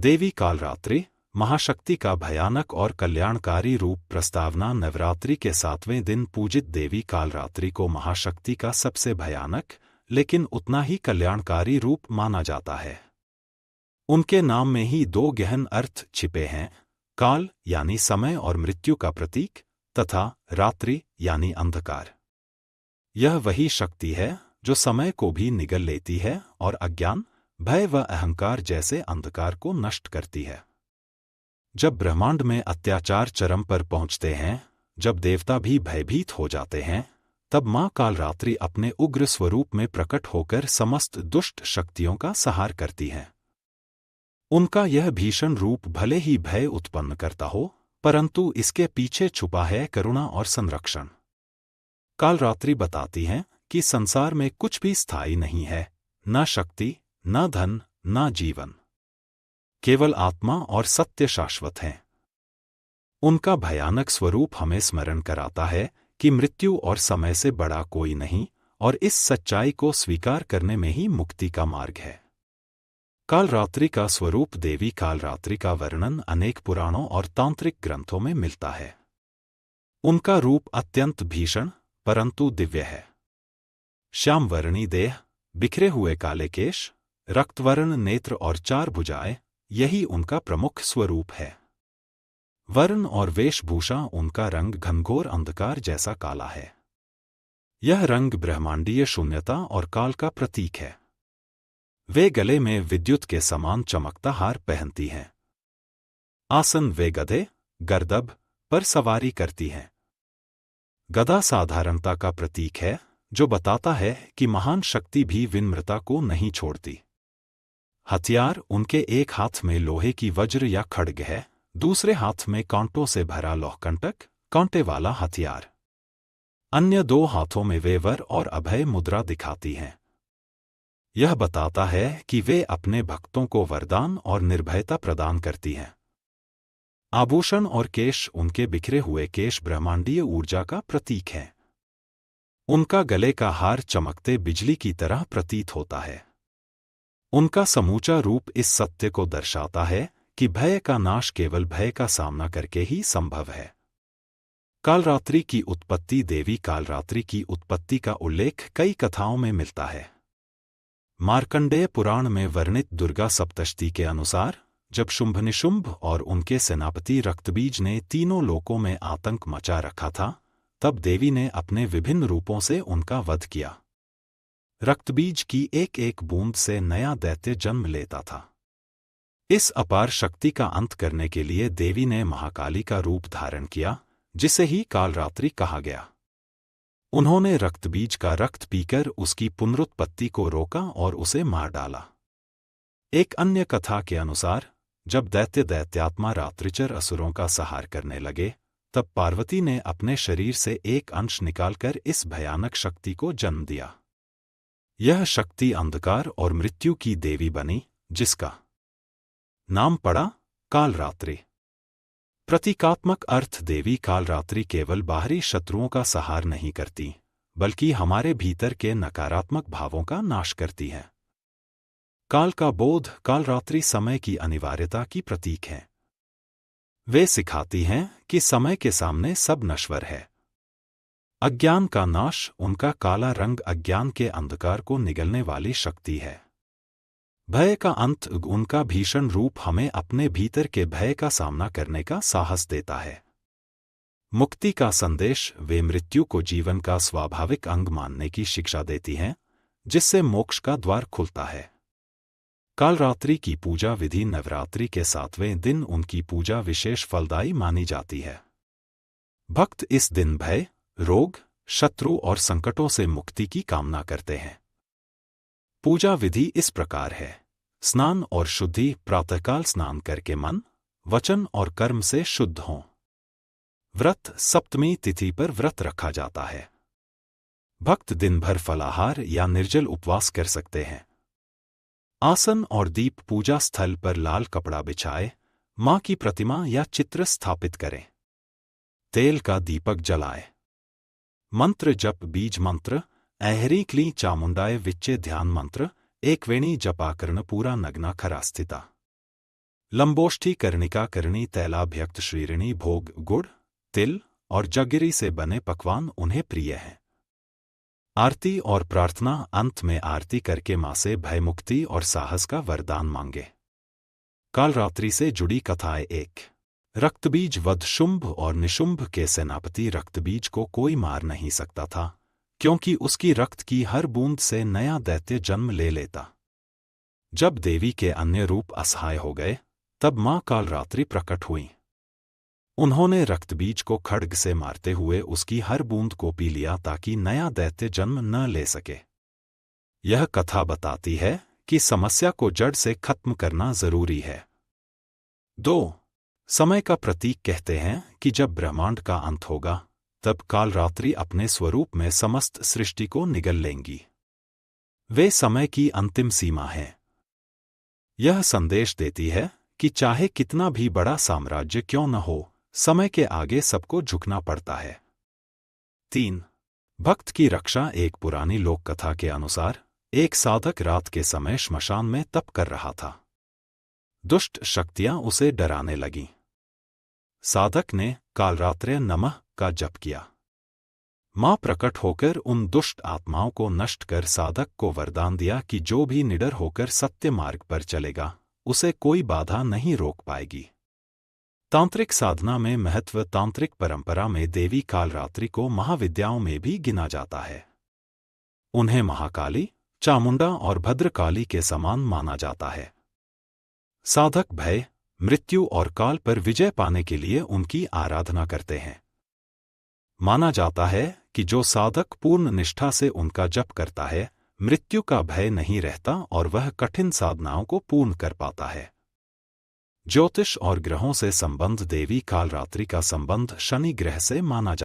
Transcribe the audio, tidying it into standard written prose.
देवी कालरात्रि, महाशक्ति का भयानक और कल्याणकारी रूप। प्रस्तावना: नवरात्रि के 7वें दिन पूजित देवी कालरात्रि को महाशक्ति का सबसे भयानक लेकिन उतना ही कल्याणकारी रूप माना जाता है। उनके नाम में ही दो गहन अर्थ छिपे हैं: काल यानी समय और मृत्यु का प्रतीक, तथा रात्रि यानी अंधकार। यह वही शक्ति है जो समय को भी निगल लेती है और अज्ञान, भय व अहंकार जैसे अंधकार को नष्ट करती है। जब ब्रह्मांड में अत्याचार चरम पर पहुंचते हैं, जब देवता भी भयभीत हो जाते हैं, तब मां कालरात्रि अपने उग्र स्वरूप में प्रकट होकर समस्त दुष्ट शक्तियों का संहार करती हैं। उनका यह भीषण रूप भले ही भय उत्पन्न करता हो, परंतु इसके पीछे छुपा है करुणा और संरक्षण। कालरात्रि बताती हैं कि संसार में कुछ भी स्थायी नहीं है, न शक्ति, न धन, न जीवन। केवल आत्मा और सत्य शाश्वत हैं। उनका भयानक स्वरूप हमें स्मरण कराता है कि मृत्यु और समय से बड़ा कोई नहीं, और इस सच्चाई को स्वीकार करने में ही मुक्ति का मार्ग है। कालरात्रि का स्वरूप देवी कालरात्रि का वर्णन अनेक पुराणों और तांत्रिक ग्रंथों में मिलता है। उनका रूप अत्यंत भीषण परंतु दिव्य है। श्यामवर्णी देह, बिखरे हुए काले केश, रक्तवर्ण नेत्र और 4 भुजाएं, यही उनका प्रमुख स्वरूप है। वर्ण और वेशभूषा उनका रंग घनघोर अंधकार जैसा काला है। यह रंग ब्रह्मांडीय शून्यता और काल का प्रतीक है। वे गले में विद्युत के समान चमकता हार पहनती हैं। आसन वे गधे, गर्दभ पर सवारी करती हैं। गदा साधारणता का प्रतीक है, जो बताता है कि महान शक्ति भी विनम्रता को नहीं छोड़ती। हथियार: उनके एक हाथ में लोहे की वज्र या खड्ग है, दूसरे हाथ में कांटों से भरा लोहकंटक, कांटे वाला हथियार। अन्य 2 हाथों में वे वर और अभय मुद्रा दिखाती हैं। यह बताता है कि वे अपने भक्तों को वरदान और निर्भयता प्रदान करती हैं। आभूषण और केश: उनके बिखरे हुए केश ब्रह्मांडीय ऊर्जा का प्रतीक हैं। उनका गले का हार चमकते बिजली की तरह प्रतीत होता है। उनका समूचा रूप इस सत्य को दर्शाता है कि भय का नाश केवल भय का सामना करके ही संभव है। कालरात्रि की उत्पत्ति: देवी कालरात्रि की उत्पत्ति का उल्लेख कई कथाओं में मिलता है। मार्कंडेय पुराण में वर्णित दुर्गा सप्तशती के अनुसार, जब शुंभ-निशुंभ और उनके सेनापति रक्तबीज ने तीनों लोकों में आतंक मचा रखा था, तब देवी ने अपने विभिन्न रूपों से उनका वध किया। रक्तबीज की एक एक बूंद से नया दैत्य जन्म लेता था। इस अपार शक्ति का अंत करने के लिए देवी ने महाकाली का रूप धारण किया, जिसे ही कालरात्रि कहा गया। उन्होंने रक्तबीज का रक्त पीकर उसकी पुनरुत्पत्ति को रोका और उसे मार डाला। एक अन्य कथा के अनुसार, जब दैत्यात्मा रात्रिचर असुरों का संहार करने लगे, तब पार्वती ने अपने शरीर से एक अंश निकालकर इस भयानक शक्ति को जन्म दिया। यह शक्ति अंधकार और मृत्यु की देवी बनी, जिसका नाम पड़ा कालरात्रि। प्रतीकात्मक अर्थ: देवी कालरात्रि केवल बाहरी शत्रुओं का संहार नहीं करती, बल्कि हमारे भीतर के नकारात्मक भावों का नाश करती है। काल का बोध: कालरात्रि समय की अनिवार्यता की प्रतीक है। वे सिखाती हैं कि समय के सामने सब नश्वर है। अज्ञान का नाश: उनका काला रंग अज्ञान के अंधकार को निगलने वाली शक्ति है। भय का अंत: उनका भीषण रूप हमें अपने भीतर के भय का सामना करने का साहस देता है। मुक्ति का संदेश: वे मृत्यु को जीवन का स्वाभाविक अंग मानने की शिक्षा देती हैं, जिससे मोक्ष का द्वार खुलता है। कालरात्रि की पूजा विधि: नवरात्रि के 7वें दिन उनकी पूजा विशेष फलदायी मानी जाती है। भक्त इस दिन भय, रोग, शत्रु और संकटों से मुक्ति की कामना करते हैं। पूजा विधि इस प्रकार है: स्नान और शुद्धि: प्रातःकाल स्नान करके मन, वचन और कर्म से शुद्ध हों। व्रत: सप्तमी तिथि पर व्रत रखा जाता है। भक्त दिन भर फलाहार या निर्जल उपवास कर सकते हैं। आसन और दीप: पूजा स्थल पर लाल कपड़ा बिछाए, मां की प्रतिमा या चित्र स्थापित करें। तेल का दीपक जलाए। मंत्र जप: बीज मंत्र, ऐहरी क्ली चामुंडाय विच्चे ध्यान मंत्र, एक वेणी जपाकर्ण पूरा नग्ना खरा स्थिता। लंबोष्ठी कर्णिका करणी तैलाभ्यक्त श्रीरिणी भोग गुड़ तिल और जगरी से बने पकवान उन्हें प्रिय हैं। आरती और प्रार्थना। अंत में आरती करके मां से भयमुक्ति और साहस का वरदान मांगे। कालरात्रि से जुड़ी कथाएं। 1। रक्तबीज वध। शुंभ और निशुंभ के सेनापति रक्तबीज को कोई मार नहीं सकता था, क्योंकि उसकी रक्त की हर बूंद से नया दैत्य जन्म ले लेता। जब देवी के अन्य रूप असहाय हो गए, तब मां कालरात्रि प्रकट हुई। उन्होंने रक्तबीज को खड्ग से मारते हुए उसकी हर बूंद को पी लिया ताकि नया दैत्य जन्म न ले सके। यह कथा बताती है कि समस्या को जड़ से खत्म करना जरूरी है। 2। समय का प्रतीक। कहते हैं कि जब ब्रह्मांड का अंत होगा, तब कालरात्रि अपने स्वरूप में समस्त सृष्टि को निगल लेंगी। वे समय की अंतिम सीमा हैं। यह संदेश देती है कि चाहे कितना भी बड़ा साम्राज्य क्यों न हो, समय के आगे सबको झुकना पड़ता है। 3। भक्त की रक्षा। एक पुरानी लोक कथा के अनुसार एक साधक रात के समय श्मशान में तप कर रहा था। दुष्ट शक्तियां उसे डराने लगीं। साधक ने कालरात्रे नमः का जप किया। मां प्रकट होकर उन दुष्ट आत्माओं को नष्ट कर साधक को वरदान दिया कि जो भी निडर होकर सत्य मार्ग पर चलेगा, उसे कोई बाधा नहीं रोक पाएगी। तांत्रिक साधना में महत्व। तांत्रिक परंपरा में देवी कालरात्रि को महाविद्याओं में भी गिना जाता है। उन्हें महाकाली, चामुंडा और भद्रकाली के समान माना जाता है। साधक भय, मृत्यु और काल पर विजय पाने के लिए उनकी आराधना करते हैं। माना जाता है कि जो साधक पूर्ण निष्ठा से उनका जप करता है, मृत्यु का भय नहीं रहता और वह कठिन साधनाओं को पूर्ण कर पाता है। ज्योतिष और ग्रहों से संबंध। देवी कालरात्रि का संबंध शनि ग्रह से माना जाता है।